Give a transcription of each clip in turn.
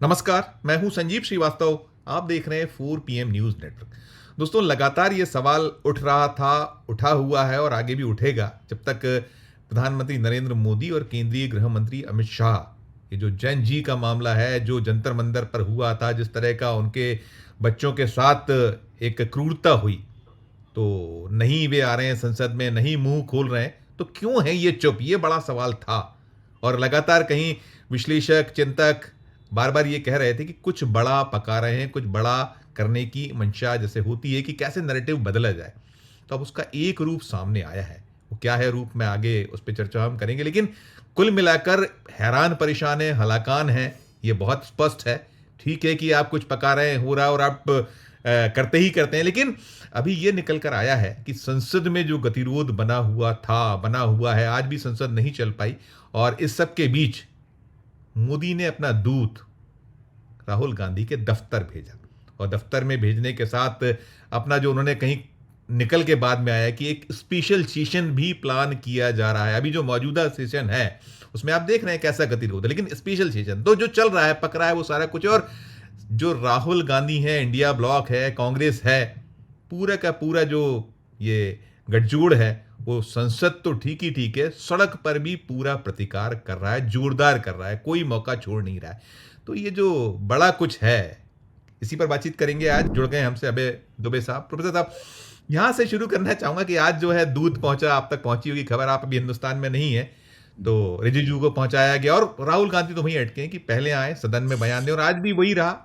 नमस्कार, मैं हूं संजीव श्रीवास्तव। आप देख रहे हैं 4 PM न्यूज़ नेटवर्क। दोस्तों, लगातार ये सवाल उठ रहा था, उठा हुआ है और आगे भी उठेगा जब तक प्रधानमंत्री नरेंद्र मोदी और केंद्रीय गृह मंत्री अमित शाह, ये जो जैन जी का मामला है, जो जंतर मंतर पर हुआ था, जिस तरह का उनके बच्चों के साथ एक क्रूरता हुई, तो नहीं वे आ रहे हैं संसद में, नहीं मुंह खोल रहे हैं, तो क्यों है ये चुप? ये बड़ा सवाल था। और लगातार कहीं विश्लेषक, चिंतक बार बार ये कह रहे थे कि कुछ बड़ा पका रहे हैं, कुछ बड़ा करने की मंशा जैसे होती है कि कैसे नैरेटिव बदला जाए। तो अब उसका एक रूप सामने आया है। वो क्या है रूप, मैं आगे उस पर चर्चा हम करेंगे, लेकिन कुल मिलाकर हैरान परेशान है, हलाकान है, ये बहुत स्पष्ट है। ठीक है कि आप कुछ पका रहे हैं, हो रहा है और आप करते ही करते हैं, लेकिन अभी ये निकल कर आया है कि संसद में जो गतिरोध बना हुआ था, बना हुआ है, आज भी संसद नहीं चल पाई। और इस सब के बीच मोदी ने अपना दूत राहुल गांधी के दफ्तर भेजा, और दफ्तर में भेजने के साथ अपना जो उन्होंने कहीं निकल के बाद में आया कि एक स्पेशल सेशन भी प्लान किया जा रहा है। अभी जो मौजूदा सेशन है उसमें आप देख रहे हैं कैसा गतिरोध है, लेकिन स्पेशल सेशन तो जो चल रहा है, पक रहा है, वो सारा कुछ। और जो राहुल गांधी है, इंडिया ब्लॉक है, कांग्रेस है, पूरा का पूरा जो ये गठजोड़ है, वो संसद तो ठीक ही ठीक है, सड़क पर भी पूरा प्रतिकार कर रहा है, जोरदार कर रहा है, कोई मौका छोड़ नहीं रहा है। तो ये जो बड़ा कुछ है, इसी पर बातचीत करेंगे। आज जुड़ गए हमसे अभय दुबे साहब। प्रोफेसर साहब, यहां से शुरू करना चाहूंगा कि आज जो है दूध पहुंचा, आप तक पहुंची होगी खबर, आप अभी हिंदुस्तान में नहीं है, तो रिजिजू को पहुंचाया गया और राहुल गांधी तो वहीं अटके हैं कि पहले आए, सदन में बयान दें, और आज भी वही रहा,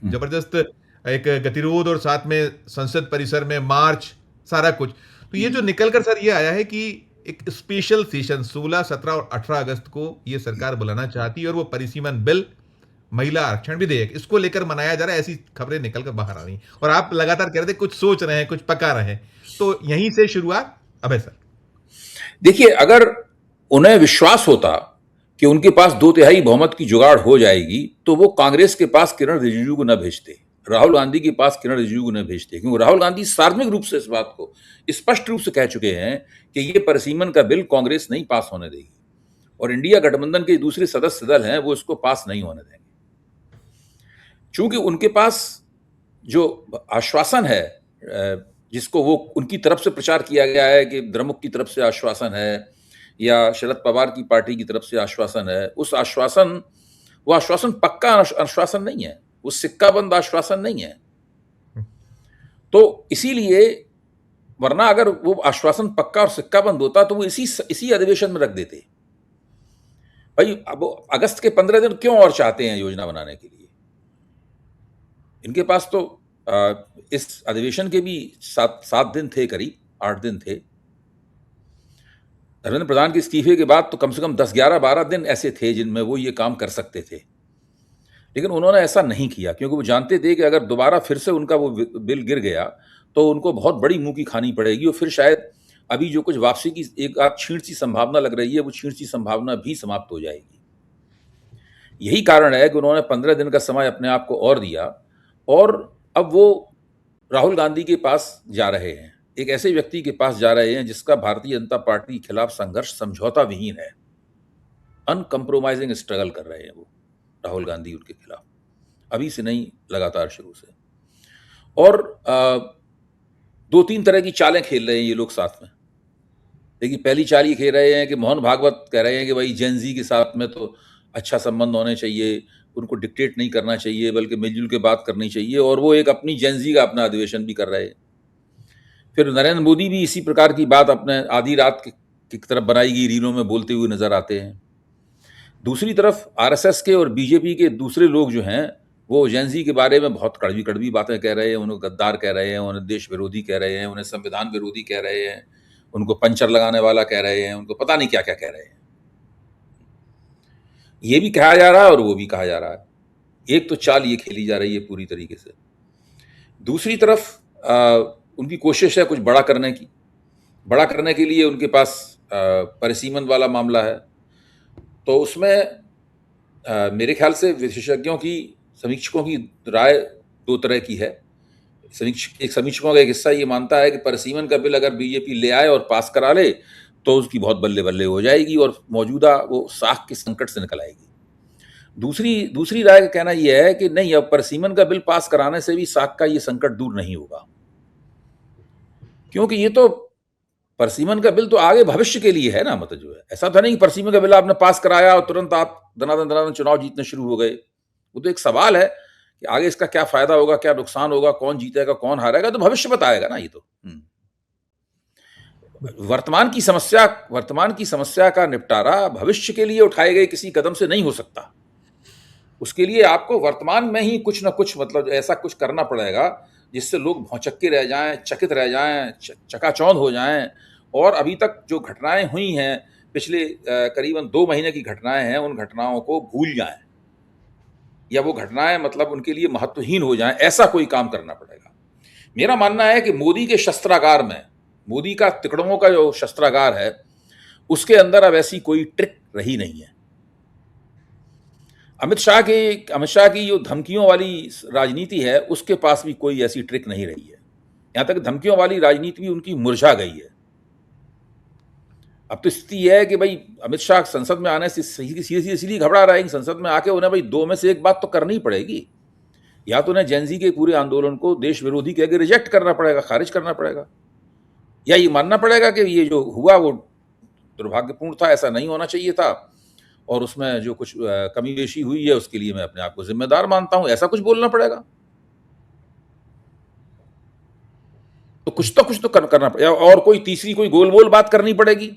जबरदस्त एक गतिरोध और साथ में संसद परिसर में मार्च, सारा कुछ। तो ये जो निकल कर सर ये आया है कि एक स्पेशल सेशन 16, 17 और 18 अगस्त को ये सरकार बुलाना चाहती है, और वो परिसीमन बिल, महिला आरक्षण विधेयक, इसको लेकर मनाया जा रहा है, ऐसी खबरें निकलकर बाहर आ रही हैं। और आप लगातार कह रहे थे कुछ सोच रहे हैं, कुछ पका रहे हैं, तो यहीं से शुरुआत अभय सर। देखिए, अगर उन्हें विश्वास होता कि उनके पास 2/3 बहुमत की जुगाड़ हो जाएगी तो वो कांग्रेस के पास किरण रिजिजू को न भेजते, राहुल गांधी के पास किरण रिजिजू को न भेजते, क्योंकि राहुल गांधी सार्वजनिक रूप से इस बात को स्पष्ट रूप से कह चुके हैं कि ये परिसीमन का बिल कांग्रेस नहीं पास होने देगी और इंडिया गठबंधन के दूसरे सदस्य दल हैं वो इसको पास नहीं होने देंगे। चूंकि उनके पास जो आश्वासन है, जिसको वो उनकी तरफ से प्रचार किया गया है कि द्रमुक की तरफ से आश्वासन है या शरद पवार की पार्टी की तरफ से आश्वासन है, वो आश्वासन पक्का आश्वासन नहीं है, वो सिक्का बंद आश्वासन नहीं है। तो इसीलिए, वरना अगर वो आश्वासन पक्का और सिक्का बंद होता तो वो इसी अधिवेशन में रख देते। भाई, अब अगस्त के 15 दिन क्यों और चाहते हैं योजना बनाने के लिए? इनके पास तो इस अधिवेशन के भी 7 दिन थे, करीब 8 दिन थे। धर्मेंद्र प्रधान के इस्तीफे के बाद तो कम से कम 10, 11, 12 दिन ऐसे थे जिनमें वो ये काम कर सकते थे, लेकिन उन्होंने ऐसा नहीं किया क्योंकि वो जानते थे कि अगर दोबारा फिर से उनका वो बिल गिर गया तो उनको बहुत बड़ी मुंह की खानी पड़ेगी और फिर शायद अभी जो कुछ वापसी की एक आध क्षीण सी संभावना लग रही है, वो क्षीण सी संभावना भी समाप्त हो जाएगी। यही कारण है कि उन्होंने 15 दिन का समय अपने आप को और दिया और अब वो राहुल गांधी के पास जा रहे हैं, एक ऐसे व्यक्ति के पास जा रहे हैं जिसका भारतीय जनता पार्टी के खिलाफ संघर्ष समझौता विहीन है, अनकम्प्रोमाइजिंग स्ट्रगल कर रहे हैं वो राहुल गांधी उनके खिलाफ, अभी से नहीं, लगातार शुरू से। और 2-3 तरह की चालें खेल रहे हैं ये लोग साथ में। देखिए, पहली चाल ये खेल रहे हैं कि मोहन भागवत कह रहे हैं कि भाई जेन जी के साथ में तो अच्छा संबंध होने चाहिए, उनको डिक्टेट नहीं करना चाहिए बल्कि मिलजुल के बात करनी चाहिए, और वो एक अपनी जेन जी का अपना अधिवेशन भी कर रहे हैं। फिर नरेंद्र मोदी भी इसी प्रकार की बात अपने आधी रात की तरफ बनाई गई रीलों में बोलते हुए नजर आते हैं। दूसरी तरफ आरएसएस के और बीजेपी के दूसरे लोग जो हैं वो जेन जी के बारे में बहुत कड़वी कड़वी बातें कह रहे हैं, उन्हें गद्दार कह रहे हैं, उन्हें देश विरोधी कह रहे हैं, उन्हें संविधान विरोधी कह रहे हैं, उनको पंचर लगाने वाला कह रहे हैं, उनको पता नहीं क्या क्या कह रहे हैं। ये भी कहा जा रहा है और वो भी कहा जा रहा है। एक तो चाल ये खेली जा रही है पूरी तरीके से। दूसरी तरफ उनकी कोशिश है कुछ बड़ा करने की। बड़ा करने के लिए उनके पास परिसीमन वाला मामला है, तो उसमें मेरे ख्याल से विशेषज्ञों की, समीक्षकों की राय 2 तरह की है। एक समीक्षकों का एक हिस्सा ये मानता है कि परिसीमन का बिल अगर बीजेपी ले आए और पास करा ले तो उसकी बहुत बल्ले बल्ले हो जाएगी और मौजूदा वो साख के संकट से निकल आएगी। दूसरी दूसरी राय का कहना यह है कि नहीं, अब परसीमन का बिल पास कराने से भी साख का ये संकट दूर नहीं होगा, क्योंकि ये तो परसीमन का बिल तो आगे भविष्य के लिए है ना। मतलब जो है, ऐसा था नहीं कि परसीमन का बिल आपने पास कराया और तुरंत आप दनादन दनादन चुनाव जीतने शुरू हो गए। वो तो एक सवाल है कि आगे इसका क्या फायदा होगा, क्या नुकसान होगा, कौन जीतेगा, कौन हारेगा, तो भविष्य बताएगा ना ये तो। वर्तमान की समस्या का निपटारा भविष्य के लिए उठाए गए किसी कदम से नहीं हो सकता। उसके लिए आपको वर्तमान में ही कुछ ना कुछ, मतलब ऐसा कुछ करना पड़ेगा जिससे लोग भौचक्के रह जाएं, चकित रह जाएं, चकाचौंध हो जाएं, और अभी तक जो घटनाएं हुई हैं, पिछले करीबन 2 महीने की घटनाएं हैं, उन घटनाओं को भूल जाएं, या वो घटनाएं मतलब उनके लिए महत्वहीन हो जाएं। ऐसा कोई काम करना पड़ेगा। मेरा मानना है कि मोदी के शस्त्रागार में, मोदी का तिकड़मों का जो शस्त्रागार है, उसके अंदर अब ऐसी कोई ट्रिक रही नहीं है। अमित शाह की जो धमकियों वाली राजनीति है, उसके पास भी कोई ऐसी ट्रिक नहीं रही है। यहां तक धमकियों वाली राजनीति भी उनकी मुरझा गई है। अब तो स्थिति यह है कि भाई अमित शाह संसद में आने से सीधे इसलिए घबरा रहे हैं, संसद में आके उन्हें भाई 2 में से एक बात तो करनी पड़ेगी। या तो उन्हें जेनजी के पूरे आंदोलन को देश विरोधी कह के रिजेक्ट करना पड़ेगा, खारिज करना पड़ेगा, या ये मानना पड़ेगा कि ये जो हुआ वो दुर्भाग्यपूर्ण था, ऐसा नहीं होना चाहिए था, और उसमें जो कुछ कमी बेशी हुई है उसके लिए मैं अपने आप को जिम्मेदार मानता हूं। ऐसा कुछ बोलना पड़ेगा। तो कुछ तो करना पड़ेगा, और कोई तीसरी कोई गोल बोल बात करनी पड़ेगी।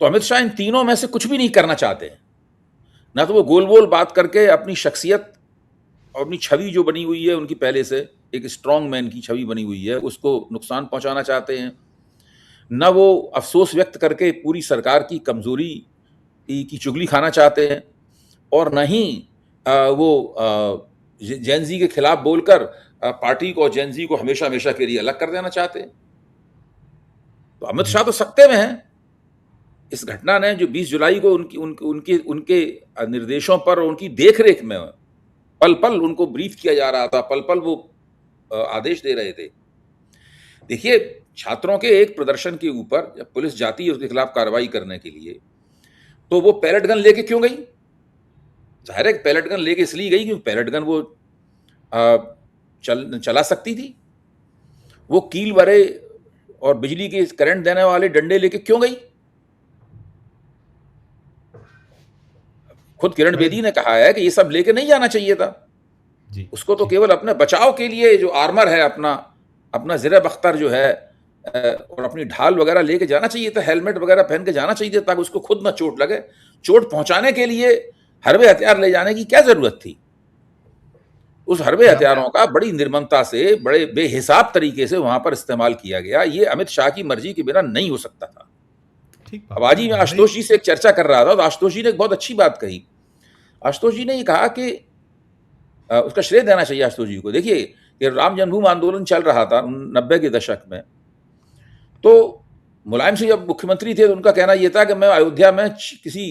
तो अमित शाह इन तीनों में से कुछ भी नहीं करना चाहते हैं। ना तो वो गोल बोल बात करके अपनी शख्सियत और अपनी छवि जो बनी हुई है उनकी, पहले से एक स्ट्रांग मैन की छवि बनी हुई है, उसको नुकसान पहुंचाना चाहते हैं। न वो अफसोस व्यक्त करके पूरी सरकार की कमजोरी की चुगली खाना चाहते हैं, और न ही वो जेनजी के खिलाफ बोलकर पार्टी को और जेनजी को हमेशा हमेशा के लिए अलग कर देना चाहते हैं। तो अमित शाह तो सकते में हैं। इस घटना ने जो 20 जुलाई को उनके निर्देशों पर, उनकी देखरेख में पल पल उनको ब्रीफ किया जा रहा था, पल पल वो आदेश दे रहे थे। देखिए, छात्रों के एक प्रदर्शन के ऊपर जब पुलिस जाती है उसके खिलाफ कार्रवाई करने के लिए, तो वो पैलेट गन लेके क्यों गई? जाहिर है पैलेट गन लेके इसलिए गई क्योंकि पैलेट गन वो चला सकती थी। वो कील भरे और बिजली के करंट देने वाले डंडे लेके क्यों गई? खुद किरण बेदी ने कहा है कि ये सब लेके नहीं जाना चाहिए था। जी, उसको तो जी। केवल अपने बचाव के लिए जो आर्मर है, अपना ज़िरह बख्तर जो है, और अपनी ढाल वगैरह लेके जाना चाहिए था, हेलमेट वगैरह पहन के जाना चाहिए ताकि उसको खुद ना चोट लगे। चोट पहुंचाने के लिए हरबे हथियार ले जाने की क्या जरूरत थी? उस हरबे या हथियारों का बड़ी निर्ममता से, बड़े बेहिसाब तरीके से वहां पर इस्तेमाल किया गया। ये अमित शाह की मर्जी के बिना नहीं हो सकता था। ठीक अब आज ही मैं बात है। आशुतोष जी से एक चर्चा कर रहा था, तो आशुतोष जी ने एक बहुत अच्छी बात कही। आशुतोष जी ने ये कहा कि उसका श्रेय देना चाहिए आशुतोष जी को। देखिए, ये राम जन्मभूमि आंदोलन चल रहा था 90 के दशक में, तो मुलायम सिंह जब मुख्यमंत्री थे तो उनका कहना यह था कि मैं अयोध्या में किसी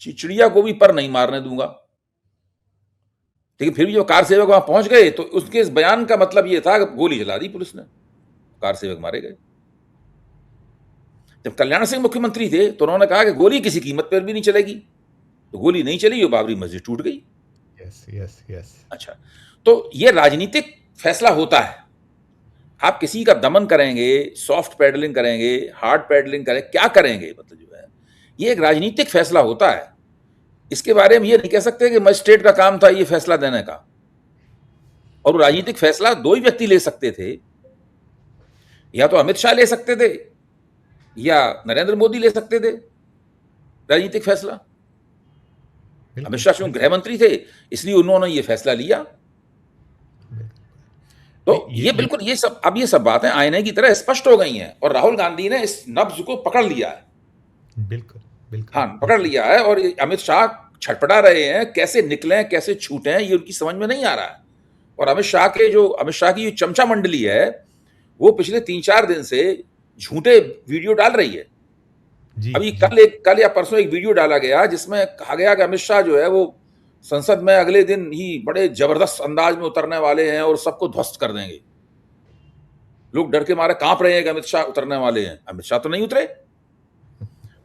चिड़िया को भी पर नहीं मारने दूंगा। लेकिन फिर भी जो कार सेवक वहां पहुंच गए तो उसके इस बयान का मतलब यह था कि गोली चला दी पुलिस ने, कार सेवक मारे गए। जब कल्याण सिंह मुख्यमंत्री थे तो उन्होंने कहा कि गोली किसी कीमत पर भी नहीं चलेगी, तो गोली नहीं चली, वो बाबरी मस्जिद टूट गई। Yes, yes, yes. अच्छा, तो ये राजनीतिक फैसला होता है। आप किसी का दमन करेंगे, सॉफ्ट पैडलिंग करेंगे, हार्ड पैडलिंग करेंगे, क्या करेंगे, मतलब जो है ये एक राजनीतिक फैसला होता है। इसके बारे में ये नहीं कह सकते कि मजिस्ट्रेट का काम था ये फैसला देने का। और वो राजनीतिक फैसला 2 ही व्यक्ति ले सकते थे, या तो अमित शाह ले सकते थे या नरेंद्र मोदी ले सकते थे राजनीतिक फैसला। अमित शाह चूंकि गृह मंत्री थे इसलिए उन्होंने ये फैसला लिया। तो ये बिल्कुल, ये सब बातें आईने की तरह स्पष्ट हो गई हैं, और राहुल गांधी ने इस नब्ज को पकड़ लिया है। बिल्कुल, बिल्कुल। हाँ, पकड़ लिया है, और अमित शाह छटपटा रहे हैं, कैसे निकलें, कैसे छूटें, ये उनकी समझ में नहीं आ रहा है। और अमित शाह की जो चमचा मंडली है, वो पिछले 3-4 दिन से झूठे वीडियो डाल रही है। अभी कल या परसों एक वीडियो डाला गया जिसमें कहा गया कि अमित शाह जो है वो संसद में अगले दिन ही बड़े जबरदस्त अंदाज में उतरने वाले हैं और सबको ध्वस्त कर देंगे। लोग डर के मारे कांप रहे हैं कि अमित शाह उतरने वाले हैं। अमित शाह तो नहीं उतरे।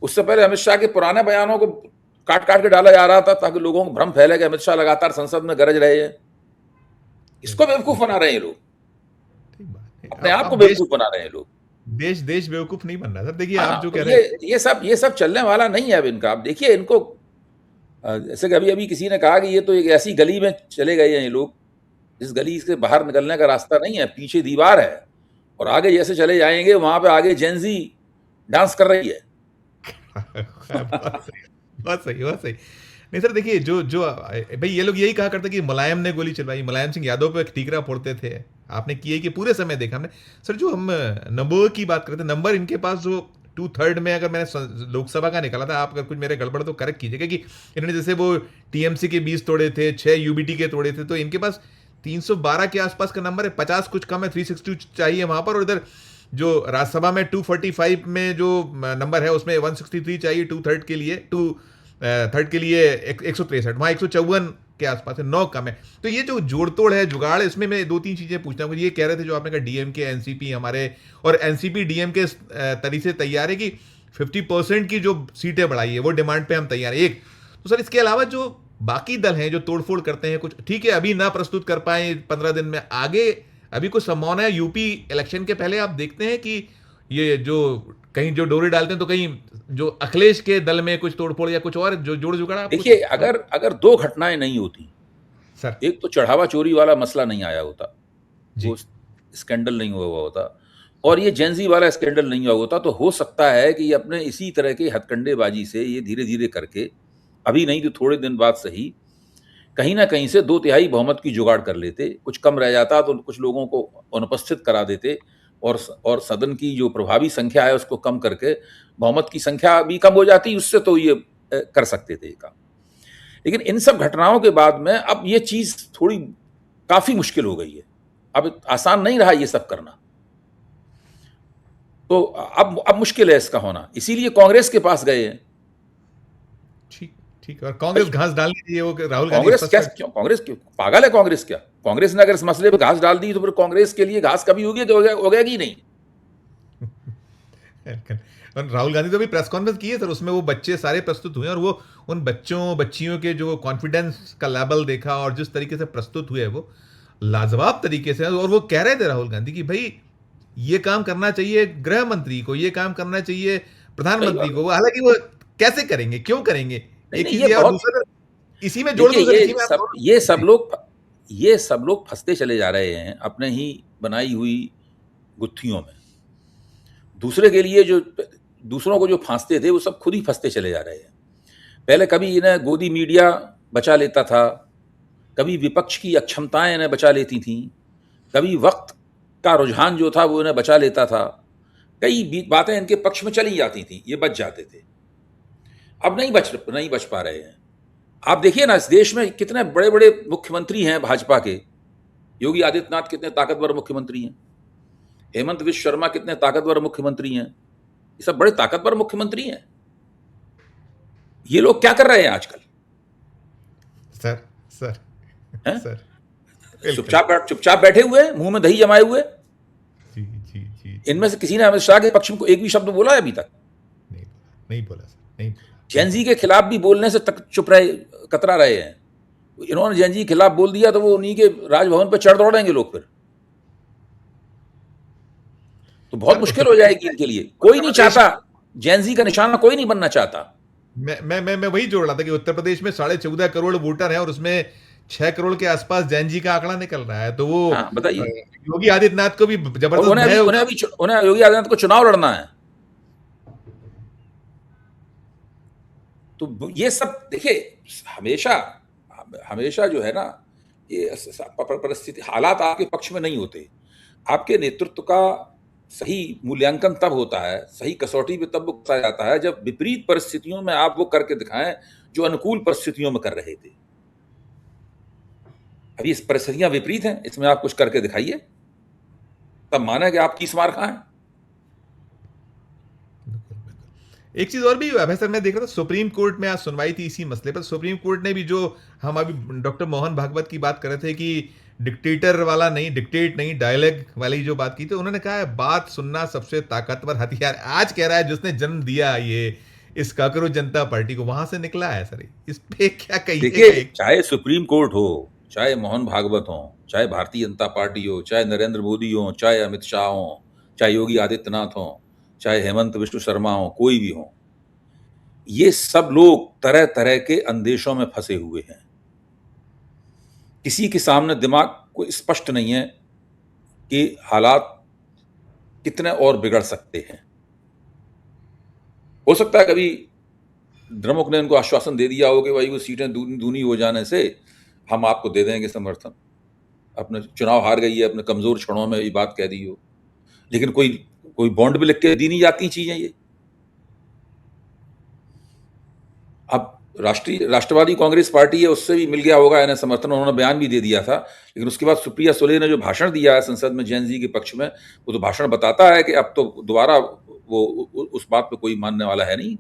उससे पहले अमित शाह के पुराने बयानों को काट काट के डाला जा रहा था ताकि लोगों को भ्रम फैले कि अमित शाह लगातार संसद में गरज रहे हैं। इसको बेवकूफ बना रहे हैं लोग, ठीक बात है। अपने आप को अब देश बेवकूफ बना रहे हैं लोग। देश देश बेवकूफ नहीं बन रहा सर। देखिए आप हाँ, जो तो कह रहे हैं, ये सब चलने वाला नहीं है अब इनका। अब देखिए इनको, जैसे कि अभी अभी किसी ने कहा कि ये तो एक ऐसी गली में चले गए हैं ये लोग, जिस गली से बाहर निकलने का रास्ता नहीं है, पीछे दीवार है और आगे जैसे चले जाएंगे वहां पे आगे जेंजी डांस कर रही है। बहुत सही, बहुत सही, बहुत सही। नहीं सर, देखिए जो जो भाई ये लोग यही कहा करते कि मुलायम ने गोली चलवाई, मुलायम सिंह यादव पे ठीकरा फोड़ते थे। आपने किए कि पूरे समय देखा हमने। सर जो हम नंबर की बात करते हैं, नंबर इनके पास जो 2/3 में, अगर मैंने लोकसभा का निकाला था, आप अगर कुछ मेरे गड़बड़ तो करेक्ट कीजिएगा, कि इन्होंने जैसे वो टीएमसी के 20 तोड़े थे, 6 यूबीटी के तोड़े थे, तो इनके पास 312 के आसपास का नंबर है। 50 कुछ कम है, 360 चाहिए वहां पर। और इधर जो राज्यसभा में 245 में जो नंबर है उसमें 163 चाहिए, 2/3 के लिए, 2/3 के लिए 163, वहाँ 154 के आसपास है, 9 कम है। तो ये जो जोड़ तोड़ है, जुगाड़ है, इसमें मैं 2-3 चीजें पूछता हूँ। ये कह रहे थे जो आपने कहा डीएमके एनसीपी हमारे, और एनसीपी डीएमके तरीके से तैयार है कि 50% की जो सीटें बढ़ाई है वो डिमांड पे हम तैयार है। एक तो सर इसके अलावा जो बाकी दल हैं जो तोड़फोड़ करते हैं, कुछ ठीक है अभी ना प्रस्तुत कर पाए 15 दिन में, आगे अभी कुछ संभावना है यूपी इलेक्शन के पहले आप देखते हैं कि ये जो कहीं जो डोरे डालते हैं, तो कहीं जो अखिलेश के दल में कुछ तोड़फोड़ या कुछ और जो जोड़ जुगाड़ आप कुछ देखिए अगर अगर दो घटनाएं नहीं होती, सर। एक तो चढ़ावा चोरी वाला मसला नहीं आया होता, जी। वो स्कैंडल नहीं हुआ होता, और ये जेंजी वाला स्कैंडल नहीं हुआ होता, तो हो सकता है कि ये अपने इसी तरह के हथकंडेबाजी से ये धीरे धीरे करके, अभी नहीं तो थोड़े दिन बाद सही, कहीं ना कहीं से 2/3 बहुमत की जुगाड़ कर लेते। कुछ कम रह जाता तो कुछ लोगों को अनुपस्थित करा देते, और सदन की जो प्रभावी संख्या है उसको कम करके बहुमत की संख्या भी कम हो जाती, उससे तो ये कर सकते थे ये काम। लेकिन इन सब घटनाओं के बाद में अब ये चीज थोड़ी काफी मुश्किल हो गई है, अब आसान नहीं रहा ये सब करना। तो अब मुश्किल है इसका होना, इसीलिए कांग्रेस के पास गए हैं। ठीक, ठीक। और कांग्रेस घास डालनी चाहिए, वो राहुल गांधी कांग्रेस क्या, स्पष्ट क्यों कांग्रेस क्यों पागल है? कांग्रेस क्या, कांग्रेस ने अगर इस मसले पर घास डाल दी तो फिर कांग्रेस के लिए घास कभी होगी तो होगा कि नहीं? और राहुल गांधी तो भी प्रेस कॉन्फ्रेंस की है सर, उसमें वो बच्चे सारे प्रस्तुत हुए और वो उन बच्चों बच्चियों के जो कॉन्फिडेंस का लेवल देखा और जिस तरीके से प्रस्तुत हुए वो लाजवाब तरीके से। और वो कह रहे थे राहुल गांधी कि भाई ये काम करना चाहिए गृह मंत्री को, ये काम करना चाहिए सही प्रधानमंत्री बात है। को। हालांकि वो कैसे करेंगे, क्यों करेंगे, नहीं एक नहीं, चीज ये ये, और बहुत, दूसरा इसी में जोड़ देखिए दो सर, इसी में आप जी। ये सब लोग फंसते चले जा रहे हैं अपने ही बनाई हुई गुत्थियों में। दूसरे के लिए जो, दूसरों को जो फांसते थे वो सब खुद ही फंसते चले जा रहे हैं। पहले कभी इन्हें गोदी मीडिया बचा लेता था, कभी विपक्ष की अक्षमताएं इन्हें बचा लेती थीं, कभी वक्त का रुझान जो था वो इन्हें बचा लेता था, कई बातें इनके पक्ष में चली जाती थी, ये बच जाते थे। अब नहीं बच पा रहे हैं। आप देखिए ना, इस देश में कितने बड़े बड़े मुख्यमंत्री हैं भाजपा के। योगी आदित्यनाथ कितने ताकतवर मुख्यमंत्री हैं, हेमंत विश्व शर्मा कितने ताकतवर मुख्यमंत्री हैं, ये सब बड़े ताकतवर मुख्यमंत्री हैं। ये लोग क्या कर रहे हैं आजकल? सर सर हैं? सर बिल्कुल। चुपचाप बैठे हुए हैं, मुंह में दही जमाए हुए। जी जी जी। इनमें से किसी ने अमित शाह के पक्ष में एक भी शब्द बोला है अभी तक? नहीं नहीं बोला सर, नहीं बोला। जैनजी के खिलाफ भी बोलने से तक चुप रहे, कतरा रहे हैं। इन्होंने जैनजी के खिलाफ बोल दिया तो वो उन्हीं के राजभवन पर चढ़ दौड़ेंगे लोग फिर, तो बहुत सर मुश्किल उत्तर हो प्रदेश जाएगी इनके लिए। उत्तर कोई नहीं प्रदेश चाहता, जैनजी का निशाना कोई नहीं बनना चाहता। मैं वही जोड़ रहा था कि उत्तर प्रदेश में 14.5 करोड़ वोटर हैं और उसमें 6 करोड़ के आसपास जैन जी का आंकड़ा निकल रहा है। तो वो हाँ बताइए, योगी आदित्यनाथ को भी और जबरदस्त भय होगा। उन्हें योगी आदित्यनाथ को चुनाव लड़ना है। तो ये सब देखिए, हमेशा हमेशा जो है ना, ये परिस्थिति, हालात आपके पक्ष में नहीं होते। आपके नेतृत्व का सही मूल्यांकन तब होता है, सही कसौटी पे तब कसा जाता है जब विपरीत परिस्थितियों में आप वो करके दिखाएं जो अनुकूल परिस्थितियों में कर रहे थे। अभी इस परिस्थितियां विपरीत हैं, इसमें आप कुछ करके दिखाइए, तब माने कि आप किस मार खाएं। एक चीज और भी हुआ है सर, मैं देख रहा था सुप्रीम कोर्ट में आज सुनवाई थी इसी मसले पर। सुप्रीम कोर्ट ने भी, जो हम अभी डॉक्टर मोहन भागवत की बात कर रहे थे कि डिक्टेटर वाला नहीं, डिक्टेट नहीं, डायलॉग वाली जो बात की थी, उन्होंने कहा है बात सुनना सबसे ताकतवर हथियार। आज कह रहा है जिसने जन्म दिया ये इस काकरोच जनता पार्टी को वहां से निकला है सर। इस पे क्या देखिए, कहिएगा? एक चाहे सुप्रीम कोर्ट हो, चाहे मोहन भागवत हो, चाहे भारतीय जनता पार्टी हो, चाहे नरेंद्र मोदी हो, चाहे अमित शाह हो, चाहे योगी आदित्यनाथ हो, चाहे हेमंत विष्णु शर्मा हो, कोई भी हो, ये सब लोग तरह तरह के अंदेशों में फंसे हुए हैं। किसी के सामने दिमाग को स्पष्ट नहीं है कि हालात कितने और बिगड़ सकते हैं। हो सकता है कभी द्रमुक ने इनको आश्वासन दे दिया हो कि भाई वो सीटें दूनी हो जाने से हम आपको दे देंगे समर्थन। अपने चुनाव हार गई है, अपने कमजोर क्षणों में ये बात कह दी हो, लेकिन कोई कोई बॉन्ड में लिख के दी नहीं जाती चीजें ये। अब राष्ट्रवादी कांग्रेस पार्टी है, उससे भी मिल गया होगा इन्हें समर्थन, उन्होंने बयान भी दे दिया था। लेकिन उसके बाद सुप्रिया सुले ने जो भाषण दिया है संसद में जेन जी के पक्ष में, वो तो भाषण बताता है कि अब तो दोबारा वो उस बात पे कोई मानने वाला है नहीं।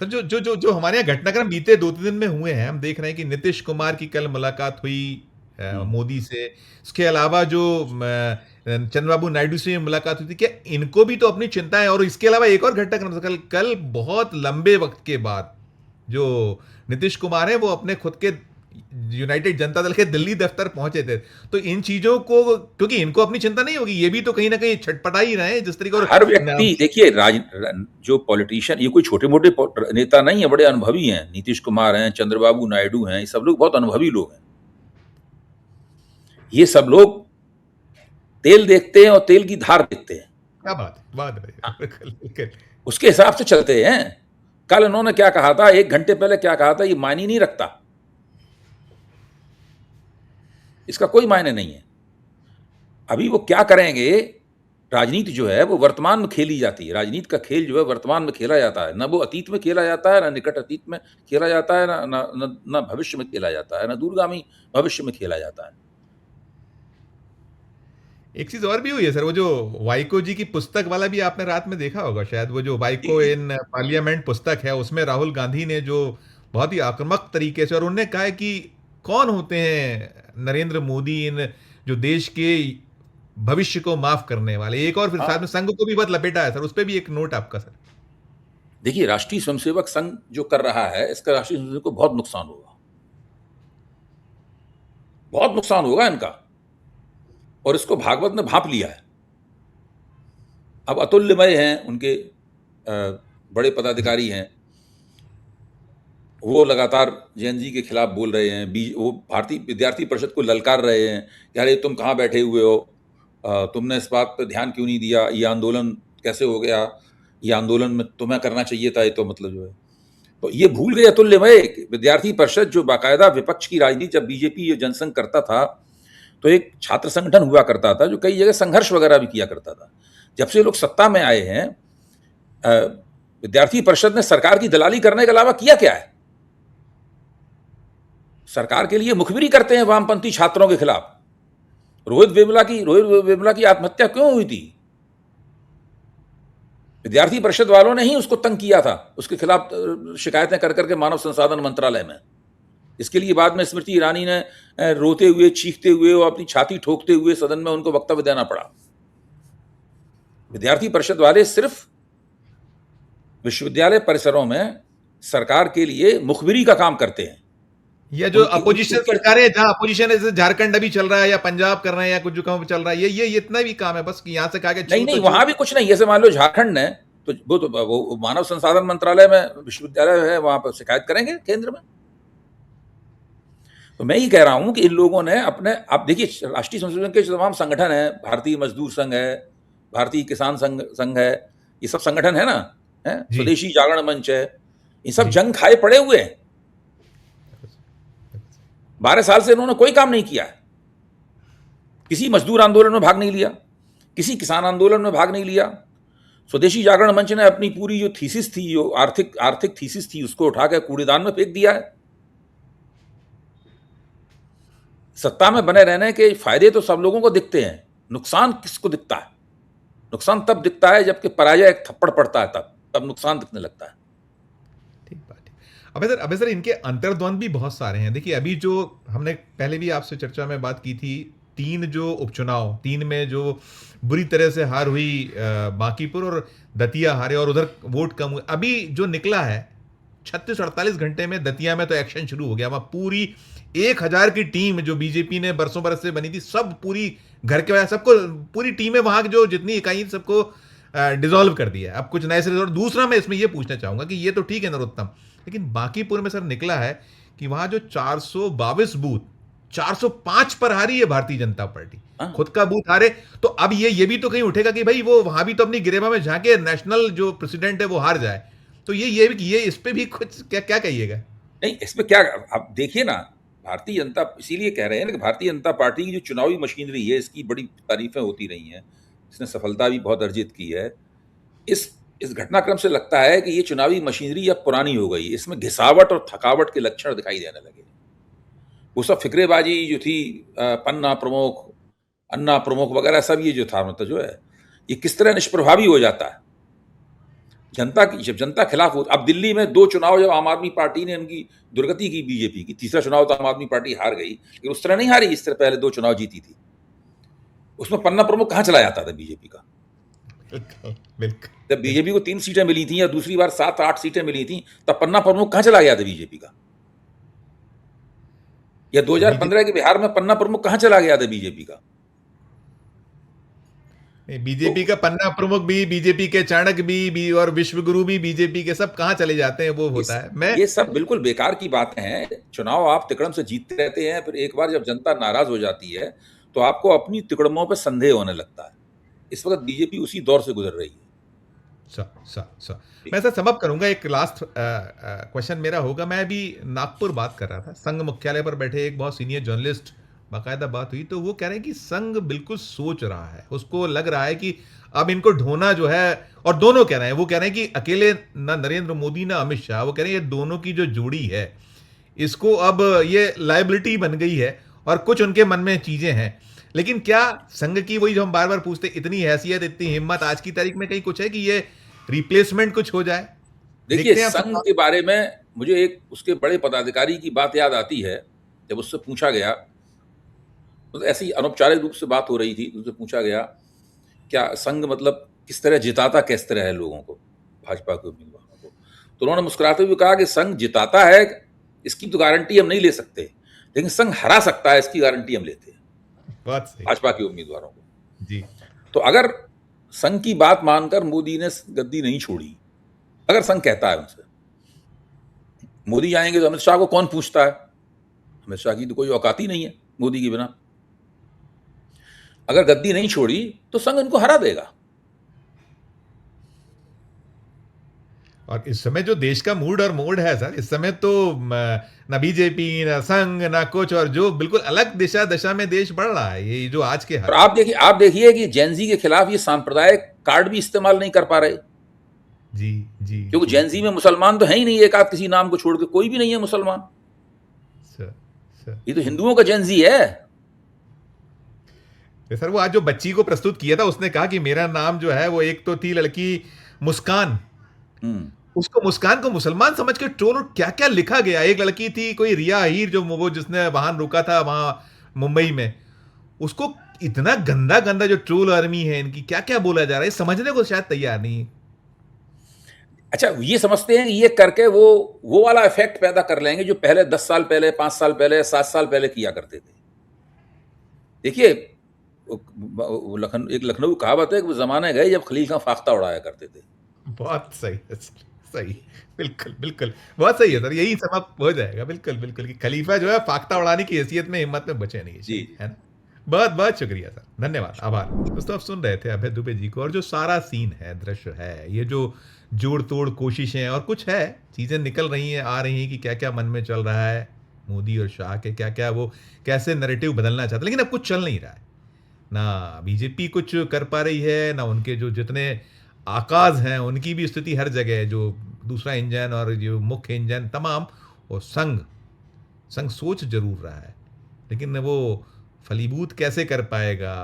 सर, जो जो जो जो हमारे यहाँ घटनाक्रम बीते 2-3 दिन में हुए हैं, हम देख रहे हैं कि नीतीश कुमार की कल मुलाकात हुई मोदी से। उसके अलावा जो चंद्रबाबू नायडू से मुलाकात हुई थी, क्या इनको भी तो अपनी चिंताएं? और इसके अलावा एक और घटनाक्रम था, कल कल बहुत लंबे वक्त के बाद जो नीतीश कुमार है वो अपने खुद के यूनाइटेड जनता दल के दिल्ली दफ्तर पहुंचे थे। तो इन चीजों को, क्योंकि इनको अपनी चिंता नहीं होगी, ये भी तो कहीं ना कहीं छटपटा ही रहे हैं जिस तरीके। और हर व्यक्ति देखिए, जो पॉलिटिशियन, ये कोई छोटे मोटे नेता नहीं है, बड़े अनुभवी हैं। नीतीश कुमार हैं, चंद्रबाबू नायडू हैं, ये सब लोग बहुत अनुभवी लोग हैं। ये सब लोग तेल देखते हैं और तेल की धार देखते हैं। क्या बात है। उसके हिसाब से चलते हैं। कल उन्होंने क्या कहा था, 1 घंटे पहले क्या कहा था, ये मायने नहीं रखता। इसका कोई मायने नहीं है। अभी वो क्या करेंगे, राजनीति जो है वो वर्तमान में खेली जाती है। राजनीति का खेल जो है वर्तमान में खेला जाता है, ना वो अतीत में खेला जाता है, ना निकट अतीत में खेला जाता है, ना भविष्य में खेला जाता है, ना दूरगामी भविष्य में खेला जाता है। एक चीज और भी हुई है सर, वो जो वाइको जी की पुस्तक वाला भी आपने रात में देखा होगा शायद, वो जो वाइको इन पार्लियामेंट पुस्तक है, उसमें राहुल गांधी ने जो बहुत ही आक्रामक तरीके से, और उन्होंने कहा है कि कौन होते हैं नरेंद्र मोदी इन जो देश के भविष्य को माफ करने वाले। एक और फिर साथ में संघ को भी बहुत लपेटा है सर, उस पर भी एक नोट आपका सर। देखिए, राष्ट्रीय स्वयंसेवक संघ जो कर रहा है, इसका राष्ट्रीय स्वयंसेवक को बहुत नुकसान होगा, बहुत नुकसान होगा इनका, और इसको भागवत ने भांप लिया है। अब अतुल्यमय हैं उनके बड़े पदाधिकारी हैं, वो लगातार जैन जी के खिलाफ बोल रहे हैं। वो भारतीय विद्यार्थी परिषद को ललकार रहे हैं कि अरे तुम कहाँ बैठे हुए हो, तुमने इस बात पर ध्यान क्यों नहीं दिया, ये आंदोलन कैसे हो गया, ये आंदोलन में तुम्हें करना चाहिए था, ये तो मतलब जो है, तो ये भूल गए अतुल्यमय विद्यार्थी परिषद जो बाकायदा विपक्ष की राजनीति, जब बीजेपी ये जनसंघ करता था तो एक छात्र संगठन हुआ करता था जो कई जगह संघर्ष वगैरह भी किया करता था। जब से लोग सत्ता में आए हैं, विद्यार्थी परिषद ने सरकार की दलाली करने के अलावा किया क्या है? सरकार के लिए मुखबिरी करते हैं वामपंथी छात्रों के खिलाफ। रोहित वेमुला की आत्महत्या क्यों हुई थी? विद्यार्थी परिषद वालों ने ही उसको तंग किया था, उसके खिलाफ शिकायतें कर करके मानव संसाधन मंत्रालय में। इसके लिए बाद में स्मृति ईरानी ने रोते हुए, चीखते हुए और अपनी छाती ठोकते हुए सदन में उनको वक्तव्य देना पड़ा। विद्यार्थी परिषद वाले सिर्फ विश्वविद्यालय परिसरों में सरकार के लिए मुखबिरी का काम करते हैं। या जो अपोजिशन सरकारें, जहां अपोजिशन है, जैसे झारखंड अभी चल रहा है या पंजाब कर रहे हैं या कुछ जो काम चल रहा है, ये इतना भी काम है बस कि यहां से कहा गया नहीं, वहां भी कुछ नहीं। जैसे मान लो झारखंड ने तो वो मानव संसाधन मंत्रालय में विश्वविद्यालय है, वहां पर शिकायत करेंगे केंद्र में। तो मैं ये कह रहा हूं कि इन लोगों ने अपने, आप देखिए राष्ट्रीय स्वयंसेवक के तमाम संगठन है, भारतीय मजदूर संघ है, भारतीय किसान संघ है, ये सब संगठन है ना, है स्वदेशी जागरण मंच है, ये सब जंग खाए पड़े हुए हैं। 12 साल से इन्होंने कोई काम नहीं किया है। किसी मजदूर आंदोलन में भाग नहीं लिया, किसी किसान आंदोलन में भाग नहीं लिया। स्वदेशी जागरण मंच ने अपनी पूरी जो थीसिस थी, जो आर्थिक थीसिस थी, उसको उठाकर कूड़ेदान में फेंक दिया है। सत्ता में बने रहने के फायदे तो सब लोगों को दिखते हैं, नुकसान किसको दिखता है? नुकसान तब दिखता है जबकि पराजय एक थप्पड़ पड़ता है, तब नुकसान दिखने लगता है। ठीक बात है। अब सर इनके अंतर्द्वंद भी बहुत सारे हैं। देखिए अभी जो हमने पहले भी आपसे चर्चा में बात की थी, तीन जो उपचुनाव, तीन में जो बुरी तरह से हार हुई, बांकीपुर और दतिया हारे और उधर वोट कम हुए, अभी जो निकला है 36-48 घंटे में दतिया में तो एक्शन शुरू हो गया। वहां पूरी 1000 की टीम जो बीजेपी ने बरसों बरस से बनी थी, सब पूरी घर के वजह सबको, पूरी टीमें वहां की जो जितनी इकाई थी, सबको डिसॉल्व कर दिया। अब कुछ नए सिरे से। और दूसरा मैं इसमें ये पूछना चाहूंगा कि ये तो ठीक है नरोत्तम, लेकिन बांकीपुर में सर निकला है कि वहां जो 422 बूथ, 405 पर हारी है भारतीय जनता पार्टी, हाँ, खुद का बूथ हारे। तो अब ये भी तो कहीं उठेगा कि भाई वो वहां भी तो अपनी गिरेबा में झांके, नेशनल जो प्रेसिडेंट है वो हार जाए। तो ये इस पे भी कुछ क्या क्या कहिएगा? नहीं इसमें क्या, आप देखिए ना, भारतीय जनता, इसीलिए कह रहे हैं ना कि भारतीय जनता पार्टी की जो चुनावी मशीनरी है इसकी बड़ी तारीफें होती रही हैं, इसने सफलता भी बहुत अर्जित की है। इस इस घटनाक्रम से लगता है कि ये चुनावी मशीनरी अब पुरानी हो गई, इसमें घिसावट और थकावट के लक्षण दिखाई देने लगे। वो सब फिक्रेबाजी जो थी, पन्ना प्रमुख, अन्ना प्रमुख वगैरह, सब ये जो था, मतलब जो है ये किस तरह निष्प्रभावी हो जाता है जनता की, जब जनता खिलाफ हो। अब दिल्ली में 2 चुनाव जब आम आदमी पार्टी ने उनकी दुर्गति की बीजेपी की, तीसरा चुनाव तो आम आदमी पार्टी हार गई, लेकिन उस तरह नहीं हारी जिस तरह पहले 2 चुनाव जीती थी। उसमें पन्ना प्रमुख कहाँ चला जाता था बीजेपी का? बिल्कुल बिल्कुल। जब बीजेपी को 3 सीटें मिली थी या दूसरी बार 7-8 सीटें मिली थी, तब पन्ना प्रमुख कहाँ चला गया था बीजेपी का? या 2015 के बिहार में पन्ना प्रमुख कहाँ चला गया था बीजेपी का? बीजेपी तो का पन्ना प्रमुख भी, बीजेपी के चाणक्य भी और विश्वगुरु भी बीजेपी के, सब कहाँ चले जाते हैं वो होता है। मैं ये सब बिल्कुल बेकार की बातें हैं। चुनाव आप तिकड़म से जीतते रहते हैं, फिर एक बार जब जनता नाराज हो जाती है तो आपको अपनी तिकड़मों पर संदेह होने लगता है। इस वक्त बीजेपी उसी दौर से गुजर रही है। मैं सर समाप्त करूंगा। एक लास्ट क्वेश्चन मेरा होगा। मैं अभी नागपुर बात कर रहा था, संघ मुख्यालय पर बैठे एक बहुत सीनियर जर्नलिस्ट, बाकायदा बात हुई, तो वो कह रहे हैं कि संघ बिल्कुल सोच रहा है, उसको लग रहा है कि अब इनको ढोना जो है, और दोनों कह रहे हैं, वो कह रहे हैं कि अकेले ना नरेंद्र मोदी ना अमित शाह, वो कह रहे हैं ये दोनों की जो जोड़ी है, इसको अब ये लाइबिलिटी बन गई है और कुछ उनके मन में चीजें हैं। लेकिन क्या संघ की, वही जो हम बार बार पूछते, इतनी हैसियत, इतनी हिम्मत आज की तारीख में कहीं कुछ है कि ये रिप्लेसमेंट कुछ हो जाए? देखिए, देखते हैं आप संघ सब। के बारे में मुझे एक उसके बड़े पदाधिकारी की बात याद आती है। जब उससे पूछा गया, तो ऐसी अनौपचारिक रूप से बात हो रही थी, उससे पूछा गया क्या संघ मतलब किस तरह जिताता, किस तरह है लोगों को, भाजपा के उम्मीदवारों को। तो उन्होंने मुस्कुराते हुए कहा कि संघ जिताता है इसकी तो गारंटी हम नहीं ले सकते, लेकिन संघ हरा सकता है इसकी गारंटी हम लेते हैं बहुत सही। भाजपा के उम्मीदवारों को। जी। तो अगर संघ की बात मानकर मोदी ने गद्दी नहीं छोड़ी, अगर संघ कहता है उनसे मोदी जाएंगे तो अमित शाह को कौन पूछता है, अमित शाह की तो कोई औकात ही नहीं है मोदी के बिना। अगर गद्दी नहीं छोड़ी तो संघ उनको हरा देगा। और इस समय जो देश का मूड और मोड है सर, इस समय तो ना बीजेपी ना संघ ना कुछ, और जो बिल्कुल अलग दिशा दशा में देश बढ़ रहा है, ये जो आज के और हालात। आप देखिए कि जेनजी के खिलाफ ये सांप्रदायिक कार्ड भी इस्तेमाल नहीं कर पा रहे, जी जी क्योंकि जी जेनजी में मुसलमान तो है ही नहीं, एक आध किसी नाम को छोड़ के कोई भी नहीं है मुसलमान। सर सर ये तो हिंदुओं का जेनजी है। सर वो आज जो बच्ची को प्रस्तुत किया था, उसने कहा कि मेरा नाम जो है, वो एक तो थी लड़की मुस्कान, हम्म। उसको मुस्कान को मुसलमान समझ के ट्रोल, और क्या क्या लिखा गया। एक लड़की थी कोई रिया हीर, जो वो जिसने वाहन रोका था वहां मुंबई में, उसको इतना गंदा गंदा, जो ट्रोल आर्मी है इनकी, क्या क्या बोला जा रहा है, समझने को शायद तैयार नहीं। अच्छा, ये समझते हैं कि ये करके वो वाला इफेक्ट पैदा कर लेंगे जो पहले 10 साल पहले, 5 साल पहले, 7 साल पहले किया करते थे। देखिए, एक लखनऊ कहावत है कि वो जमाने गए जब खलील खां फाख्ता उड़ाया करते थे। बहुत सही है सर, सही, बिल्कुल बिल्कुल, बहुत सही है सर, यही समाप्त हो जाएगा। बिल्कुल बिल्कुल, कि खलीफा जो है फाख्ता उड़ाने की हैसियत में, हिम्मत में बचे नहीं जी। शायद, है ना। बहुत बहुत शुक्रिया सर, धन्यवाद, आभार। दोस्तों, आप सुन रहे थे अभय दुबे जी को, और जो सारा सीन है, दृश्य है, ये जो जोड़ तोड़ कोशिशें और कुछ है, चीजें निकल रही हैं, आ रही हैं कि क्या क्या मन में चल रहा है मोदी और शाह के, क्या क्या वो कैसे नैरेटिव बदलना चाहते हैं, लेकिन अब कुछ चल नहीं रहा है। ना बीजेपी कुछ कर पा रही है, ना उनके जो जितने आकाज हैं उनकी भी स्थिति हर जगह है, जो दूसरा इंजन और जो मुख्य इंजन तमाम, और संघ संघ सोच जरूर रहा है, लेकिन वो फलीभूत कैसे कर पाएगा,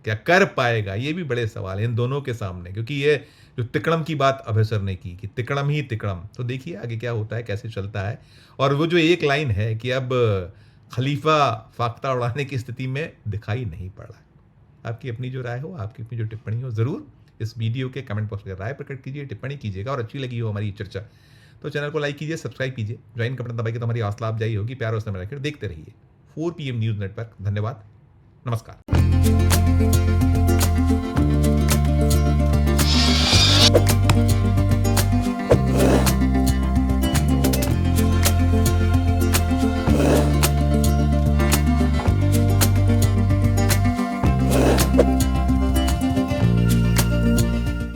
क्या कर पाएगा, ये भी बड़े सवाल हैं इन दोनों के सामने। क्योंकि ये जो तिकड़म की बात अभय सर ने की, कि तिकड़म ही तिकड़म, तो देखिए आगे क्या होता है, कैसे चलता है। और वो जो एक लाइन है कि अब खलीफा फाख्ता उड़ाने की स्थिति में दिखाई नहीं पड़ रहा है। आपकी अपनी जो राय हो, आपकी अपनी जो टिप्पणी हो, ज़रूर इस वीडियो के कमेंट बॉक्स में राय प्रकट कीजिए, टिप्पणी कीजिएगा। और अच्छी लगी हो हमारी चर्चा तो चैनल को लाइक कीजिए, सब्सक्राइब कीजिए, ज्वाइन का बटन दबाइए तो हमारी हौसला अफजाई होगी। प्यार और स्नेह रखकर देखते रहिए 4 PM न्यूज़ नेटवर्क। धन्यवाद, नमस्कार।